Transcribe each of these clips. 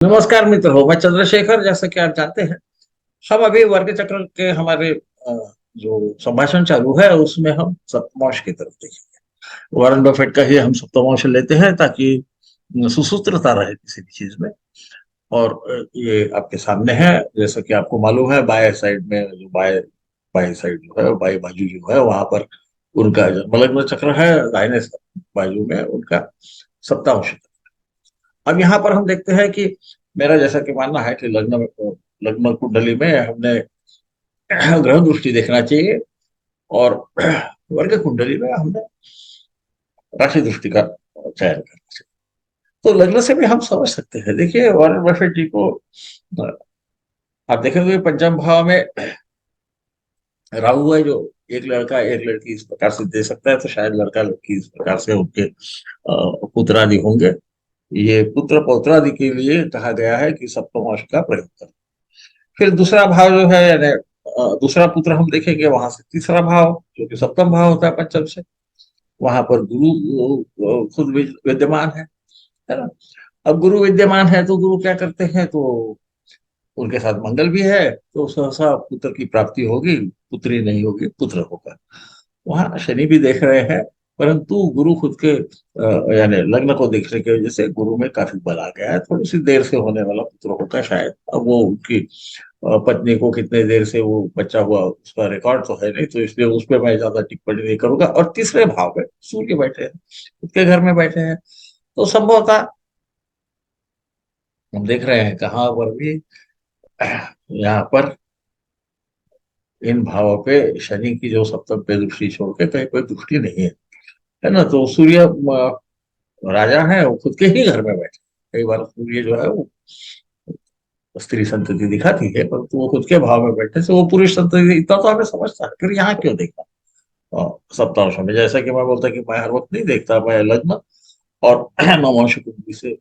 नमस्कार मित्र हो, मैं चंद्रशेखर। जैसा कि आप जानते हैं, हम अभी वर्ग चक्र के हमारे जो संभाषण चालू है उसमें हम सप्तमांश की तरफ देखेंगे। वॉरेन बफेट का ही हम सप्तमांश लेते हैं ताकि सुसूत्रता रहे किसी भी चीज में। और ये आपके सामने है। जैसा कि आपको मालूम है, बाएं साइड में जो बाएं बाएं साइड जो है, बाएं बाजू जो है, वहां पर उनका जन्मलग्न चक्र है। दाहिने बाजू में उनका सप्तांश। अब यहाँ पर हम देखते हैं कि मेरा जैसा कि मानना है कि लग्न लग्न कुंडली में हमने ग्रह दृष्टि देखना चाहिए, और वर्ग कुंडली में हमने राशि दृष्टि का चयन करना चाहिए। तो लग्न से भी हम समझ सकते हैं। देखिए, वॉरेन बफेट जी को आप देखेंगे पंचम भाव में राहु है, जो एक लड़का एक लड़की इस प्रकार से दे सकता है, तो शायद लड़का लड़की इस प्रकार से उनके पुत्रादि होंगे। ये पुत्र पौत्रादि के लिए कहा गया है कि सप्तमांश का प्रयोग करें। फिर दूसरा भाव जो है, यानी दूसरा पुत्र हम देखेंगे, वहां से तीसरा भाव जो कि सप्तम भाव होता है पंचम से, वहां पर गुरु खुद विद्यमान है ना। अब गुरु विद्यमान है तो गुरु क्या करते हैं, तो उनके साथ मंगल भी है, तो सहसा पुत्र की प्राप्ति होगी। पुत्री नहीं होगी, पुत्र होगा। वहां शनि भी देख रहे हैं, परंतु गुरु खुद के यानी लग्न को देखने की वजह से गुरु में काफी बल आ गया है। थोड़ी सी देर से होने वाला पुत्र होगा शायद। अब वो उनकी पत्नी को कितने देर से वो बच्चा हुआ उसका रिकॉर्ड तो है नहीं, तो इसलिए उस पर मैं ज्यादा टिप्पणी नहीं करूंगा। और तीसरे भाव में सूर्य बैठे हैं, खुद के घर में बैठे हैं, तो संभवतः हम देख रहे हैं कहाँ पर भी यहाँ पर इन भावों पे शनि की जो सप्तम पे दृष्टि छोड़ के कहीं कोई दृष्टि नहीं है ना। तो सूर्य राजा है, वो खुद के ही घर में बैठे। कई बार सूर्य जो है वो स्त्री संतति दिखाती है, परंतु वो खुद के भाव में बैठे से वो पुरुष संतति, इतना तो हमें समझता है। फिर यहाँ क्यों देखा सप्तांश में? जैसा कि मैं बोलता कि मैं हर वक्त नहीं देखता, मैं लग्न और नवमांश कुंडली से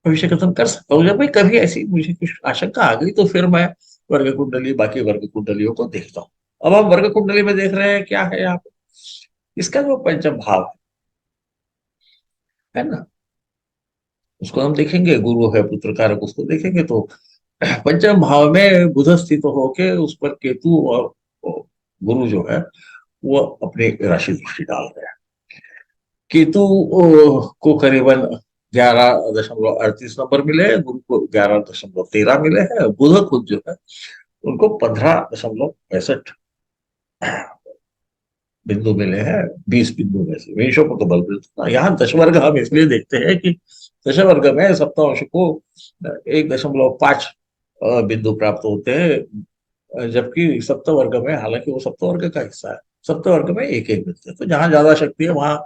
भविष्य कथन कर सकता हूँ। जब भाई कभी ऐसी मुझे कुछ आशंका आ गई, तो फिर मैं वर्ग कुंडली, बाकी वर्ग कुंडलियों को देखता हूँ। अब हम वर्ग कुंडली में देख रहे हैं क्या है यहाँ पे, इसका जो पंचम भाव है ना, उसको हम देखेंगे। गुरु है पुत्र कारक, उसको देखेंगे तो पंचम भाव में बुध स्थित होके उस पर केतु और गुरु जो है वो अपनी राशि दृष्टि डाल रहे हैं। केतु को करीबन 11.38 नंबर मिले हैं, गुरु को 11.13 मिले हैं, बुध खुद जो है उनको 15.65 बिंदु मिले हैं। 20 बिंदु में से मेषों को तो बल मिलता है। यहाँ दशवर्ग हम इसलिए देखते हैं कि दशवर्ग में सप्तांश को 1.5 बिंदु प्राप्त होते हैं, जबकि सप्तवर्ग में, हालांकि वो सप्तवर्ग का हिस्सा है, सप्तवर्ग में एक एक मिलते हैं। तो जहां ज्यादा शक्ति है वहां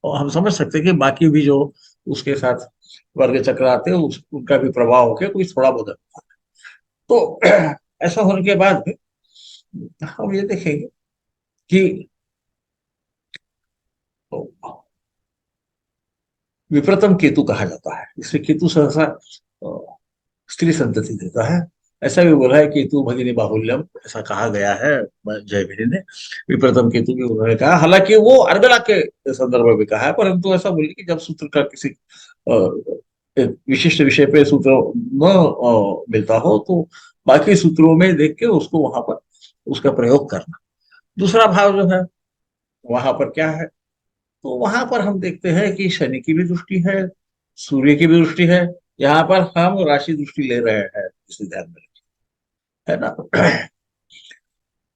हम समझ सकते हैं कि बाकी भी जो उसके साथ वर्ग चक्र आते हैं उनका भी प्रभाव होकर कोई थोड़ा बहुत। तो ऐसा होने के बाद हम ये देखेंगे कि विप्रतम केतु कहा जाता है। इससे केतु सहसा स्त्री संतति देता है। ऐसा भी बोला है केतु भगिनी बाहुल्यम, ऐसा कहा गया है जयभिनी ने। विप्रतम केतु भी उन्होंने कहा, हालांकि वो अर्गला के संदर्भ में कहा है, परंतु ऐसा बोलिए कि जब सूत्र का किसी एक विशिष्ट विषय पे सूत्र न मिलता हो, तो बाकी सूत्रों में देख के उसको वहां पर उसका प्रयोग करना। दूसरा भाव जो है वहां पर क्या है, तो वहां पर हम देखते हैं कि शनि की भी दृष्टि है, सूर्य की भी दृष्टि है। यहाँ पर हम राशि दृष्टि ले रहे हैं, इसे ध्यान में रखें, है ना।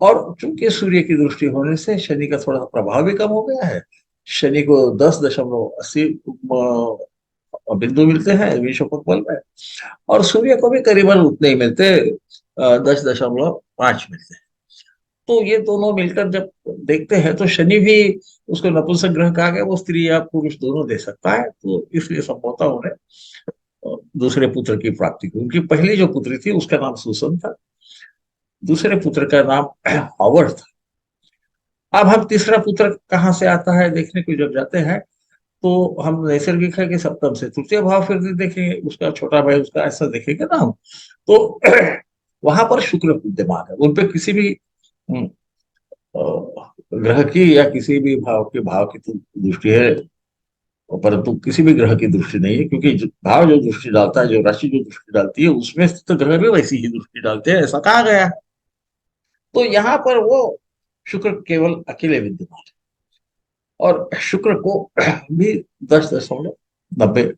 और चूंकि सूर्य की दृष्टि होने से शनि का थोड़ा सा प्रभाव भी कम हो गया है। शनि को 10.80 बिंदु मिलते हैं विषुवत बल में, और सूर्य को भी करीबन उतने ही मिलते, 10.5 मिलते हैं। तो ये दोनों मिलकर जब देखते हैं तो शनि भी, उसको नपुंसक ग्रह कहा गया, वो स्त्री या पुरुष दोनों दे सकता है। तो इसलिए संभवतः उन्हें दूसरे पुत्र की प्राप्ति की। उनकी पहली जो पुत्री थी उसका नाम सुसन था, दूसरे पुत्र का नाम हॉवर्ड था। अब हम तीसरा पुत्र कहाँ से आता है देखने को जब जाते हैं, तो हम नैसर्गिक है कि सप्तम से तृतीय भाव फिर देखेंगे, उसका छोटा भाई उसका, ऐसा देखेंगे ना हम। तो वहां पर शुक्र विद्यमान है, उन पे किसी भी ग्रह की या किसी भी भाव के भाव की तो दृष्टि है परंतु किसी भी ग्रह की दृष्टि नहीं है, क्योंकि भाव जो दृष्टि डालता है, जो राशि जो दृष्टि डालती है, उसमें स्थित ग्रह भी वैसी ही दृष्टि डालते हैं, ऐसा कहा गया है। तो यहाँ पर वो शुक्र केवल अकेले विद्यमान है, और शुक्र को भी 10.90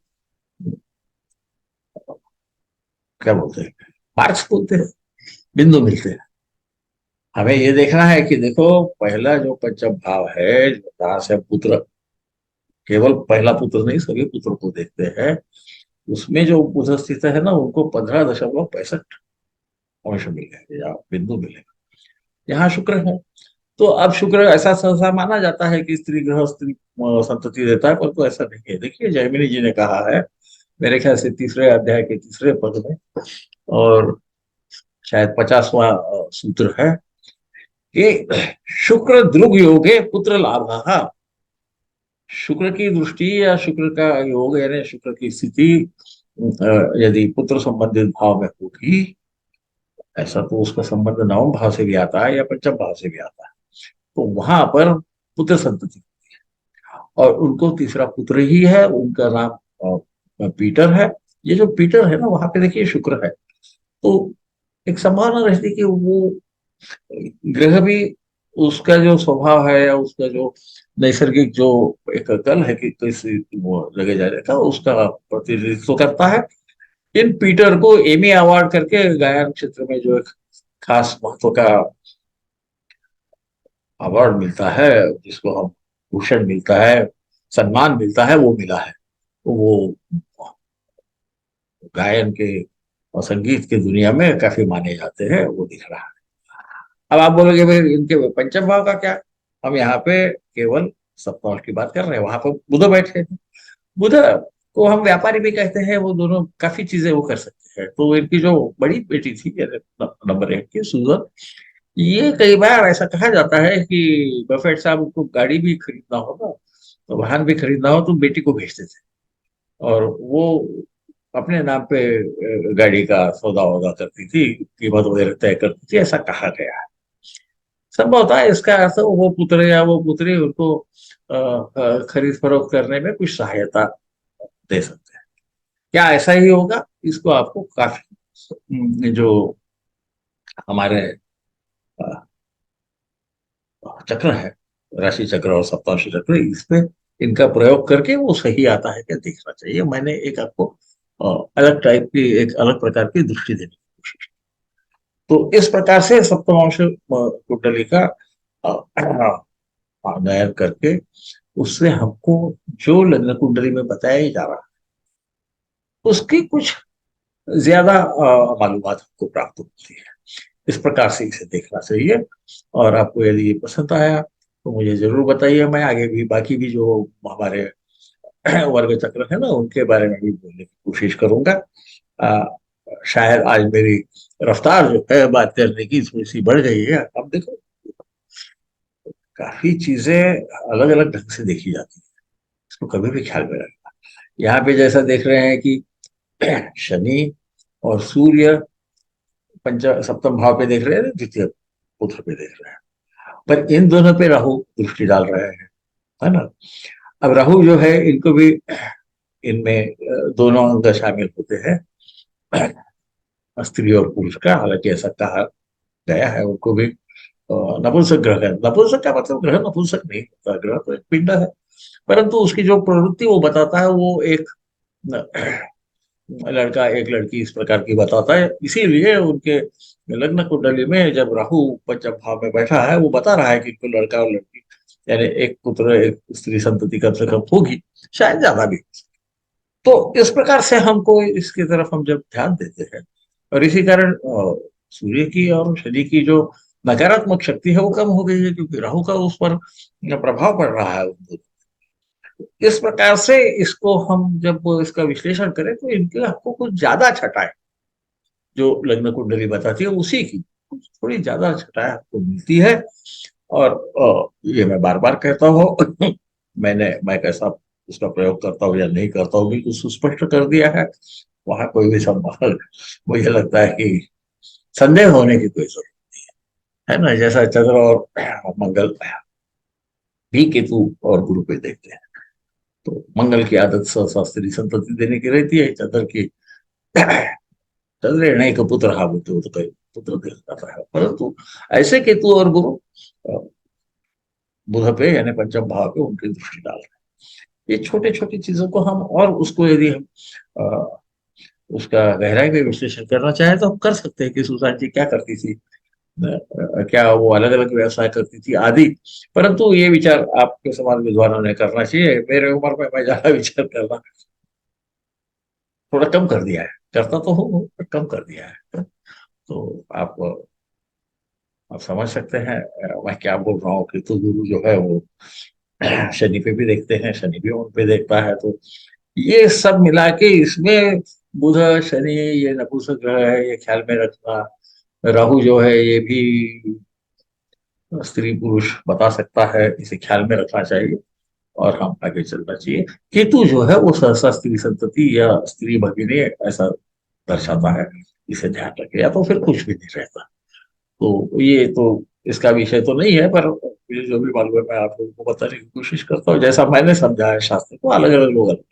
क्या बोलते हैं, मार्क्स बोलते हैं, बिंदु मिलते हैं। हमें ये देखना है कि देखो, पहला जो पंचम भाव है, जहां से पुत्र, केवल पहला पुत्र नहीं सभी पुत्र को देखते हैं, उसमें जो बुध स्थित है ना, उनको 15.65 मिलेगा या बिंदु मिलेगा। यहाँ शुक्र है। तो अब शुक्र ऐसा सहसा माना जाता है कि स्त्री ग्रह स्त्री संतति देता है, पर तो ऐसा नहीं है। देखिए, जैमिनी जी ने कहा है, मेरे ख्याल से तीसरे अध्याय के तीसरे पद में, और शायद 50वां सूत्र है कि शुक्र द्रुग योगे पुत्र लाभ। शुक्र की दृष्टि या शुक्र का योग, यानी शुक्र की स्थिति यदि पुत्र संबंधित भाव में होगी, ऐसा तो उसका संबंध नवम भाव से भी आता है या पंचम भाव से भी आता है, तो वहां पर पुत्र संतति, और उनको तीसरा पुत्र ही है, उनका नाम पीटर है। ये जो पीटर है ना, वहां पे देखिए शुक्र है, तो एक संभावना रहती है कि वो ग्रह भी, उसका जो स्वभाव है या उसका जो नैसर्गिक जो एक कल है कि कैसे वो लगे जाने का, उसका प्रतिनिधित्व करता है। इन पीटर को एमी अवार्ड करके गायन क्षेत्र में जो एक खास महत्व का अवार्ड मिलता है, जिसको हम भूषण मिलता है, सम्मान मिलता है, वो मिला है। तो वो गायन के और संगीत की दुनिया में काफी माने जाते हैं, वो दिख रहा है। अब आप बोलोगे भाई इनके पंचम भाव का क्या, हम यहाँ पे केवल सप्तम की बात कर रहे हैं, वहां पर बुध बैठे हैं। बुध को हम व्यापारी भी कहते हैं, वो दोनों काफी चीजें वो कर सकते हैं। तो इनकी जो बड़ी बेटी थी, नंबर 1 की सुजन, ये कई बार ऐसा कहा जाता है कि बफेट साहब को गाड़ी भी खरीदना हो ना, तो वाहन भी खरीदना हो, तो बेटी को भेजते थे, और वो अपने नाम पे गाड़ी का सौदा वौदा करती थी, कीमत वगैरह तय करती थी, ऐसा कहा गया है। संभवतः है इसका अर्थ वो पुत्र या वो पुत्री उनको खरीद फरोख्त करने में कुछ सहायता दे सकते हैं। क्या ऐसा ही होगा? इसको आपको काफी जो हमारे अ, चक्र है, राशि चक्र और सप्तांश चक्र, इस पे इनका प्रयोग करके वो सही आता है क्या देखना चाहिए। मैंने एक आपको अलग टाइप की, एक अलग प्रकार की दृष्टि देने की कोशिश की। तो इस प्रकार से सप्तमांश कुंडली का अध्ययन करके, उससे हमको जो लग्न कुंडली में बताया जा रहा है, उसकी कुछ ज्यादा मालूमात हमको प्राप्त होती है। इस प्रकार से इसे देखना चाहिए। और आपको यदि ये पसंद आया तो मुझे जरूर बताइए, मैं आगे भी बाकी भी जो हमारे वर्ग चक्र है ना, उनके बारे में भी बोलने की कोशिश करूंगा। आ, शायद आज मेरी रफ्तार जो है बात करने की थोड़ी सी बढ़ गई है। अब देखो, काफी चीजें अलग अलग ढंग से देखी जाती है, इसको कभी भी ख्याल में रखना। यहाँ पे जैसा देख रहे हैं कि शनि और सूर्य पंच सप्तम भाव पे देख रहे हैं, द्वितीय पुत्र पे देख रहे हैं, पर इन दोनों पे राहु दृष्टि डाल रहे हैं, है ना। अब राहु जो है, इनको भी इनमें दोनों अंग शामिल होते हैं, स्त्री और पुरुष का। हालांकि ऐसा कहा गया है, उनको भी नपुंसक ग्रह है। नपुंसक का मतलब ग्रह नपुंसक नहीं होता, ग्रह तो एक पिंड है, परंतु उसकी जो प्रवृत्ति वो बताता है, वो एक लड़का एक लड़की इस प्रकार की बताता है। इसीलिए उनके लग्न कुंडली में जब राहु पंचम भाव में बैठा है, वो बता रहा है कि इनको लड़का और लड़की, यानी एक पुत्र एक स्त्री संतति कम से कम होगी, शायद ज्यादा भी। तो इस प्रकार से हमको इसकी तरफ हम जब ध्यान देते हैं, और इसी कारण सूर्य की और शनि की जो नकारात्मक शक्ति है वो कम हो गई है, क्योंकि राहु का उस पर प्रभाव पड़ रहा है। इस प्रकार से इसको हम जब इसका विश्लेषण करें, तो इनके आपको कुछ ज्यादा छटाएं जो लग्न कुंडली बताती है, उसी की थोड़ी ज्यादा छटाएं आपको मिलती है। और ये मैं बार बार कहता हूँ, मैं कैसा उसका प्रयोग करता हूँ या नहीं करता हूँ, बिल्कुल सुस्पष्ट कर दिया है। वहां कोई भी संभव, मुझे लगता है कि संदेह होने की कोई जरूरत है ना। जैसा चंद्र और मंगल भी केतु और गुरु पे देखते हैं, तो मंगल की आदत शास्त्री संतति देने की रहती है। चंद्र की, चंद्र नहीं का पुत्र हा बोलते हो तो कई पुत्र दे जाता है। परंतु ऐसे केतु और गुरु अ, बुध पे यानी पंचम भाव पे उनकी दृष्टि डाल रहे हैं। ये छोटे छोटी चीजों को हम, और उसको यदि हम उसका गहराई में विश्लेषण करना चाहे तो हम कर सकते हैं कि सुसान जी क्या करती थी, क्या वो अलग अलग व्यवसाय करती थी आदि। परंतु ये विचार आपके समान विद्वानों ने करना चाहिए। मेरे उम्र में मैं ज्यादा विचार करना थोड़ा कम कर दिया है। करता तो हूँ पर कम कर दिया है। तो आप समझ सकते हैं मैं क्या बोल रहा हूँ कि तो गुरु जो है वो शनि पे भी देखते हैं, शनि भी उन पे देखता है। तो ये सब मिला के इसमें बुध, शनि, ये नपुंसक ग्रह है, ये ख्याल में रखना। राहु जो है ये भी स्त्री पुरुष बता सकता है, इसे ख्याल में रखना चाहिए और हम आगे चलना चाहिए। केतु जो है वो सहसा स्त्री संतति या स्त्री भगिनी ऐसा दर्शाता है। इसे ध्यान रखे, या तो फिर कुछ भी नहीं रहता। तो ये तो इसका विषय तो नहीं है, पर मुझे जो भी मालूम है मैं आप लोगों को बताने की कोशिश करता हूँ। जैसा मैंने समझा है शास्त्र को, अलग अलग लोग अलग